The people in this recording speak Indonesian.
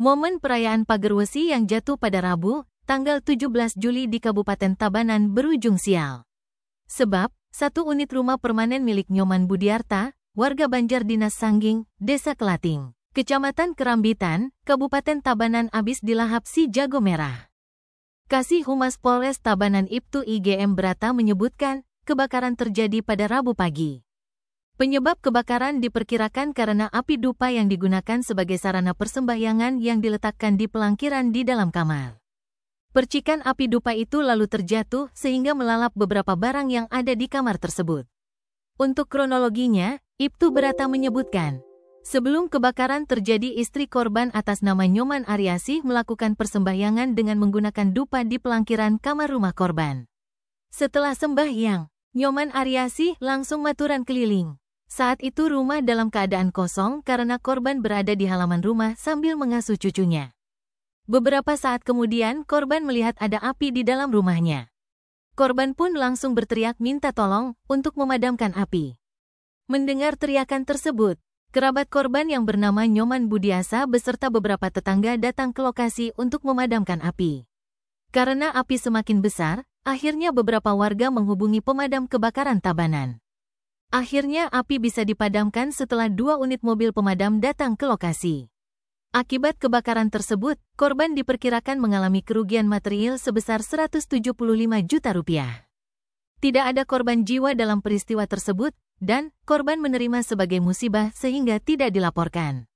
Momen perayaan Pagerwesi yang jatuh pada Rabu, tanggal 17 Juli di Kabupaten Tabanan berujung sial. Sebab, satu unit rumah permanen milik Nyoman Budiarta, warga Banjar Dinas Sangging, Desa Kelating, Kecamatan Kerambitan, Kabupaten Tabanan habis dilahap si jago merah. Kasih Humas Polres Tabanan Ibtu IGM Brata menyebutkan, kebakaran terjadi pada Rabu pagi. Penyebab kebakaran diperkirakan karena api dupa yang digunakan sebagai sarana persembahyangan yang diletakkan di pelangkiran di dalam kamar. Percikan api dupa itu lalu terjatuh sehingga melalap beberapa barang yang ada di kamar tersebut. Untuk kronologinya, Ibtu Brata menyebutkan, sebelum kebakaran terjadi istri korban atas nama Nyoman Aryasih melakukan persembahyangan dengan menggunakan dupa di pelangkiran kamar rumah korban. Setelah sembahyang, Nyoman Aryasih langsung maturan keliling. Saat itu rumah dalam keadaan kosong karena korban berada di halaman rumah sambil mengasuh cucunya. Beberapa saat kemudian korban melihat ada api di dalam rumahnya. Korban pun langsung berteriak minta tolong untuk memadamkan api. Mendengar teriakan tersebut, kerabat korban yang bernama Nyoman Budiasa beserta beberapa tetangga datang ke lokasi untuk memadamkan api. Karena api semakin besar, akhirnya beberapa warga menghubungi pemadam kebakaran Tabanan. Akhirnya api bisa dipadamkan setelah 2 unit mobil pemadam datang ke lokasi. Akibat kebakaran tersebut, korban diperkirakan mengalami kerugian material sebesar Rp175 juta. Tidak ada korban jiwa dalam peristiwa tersebut, dan korban menerima sebagai musibah sehingga tidak dilaporkan.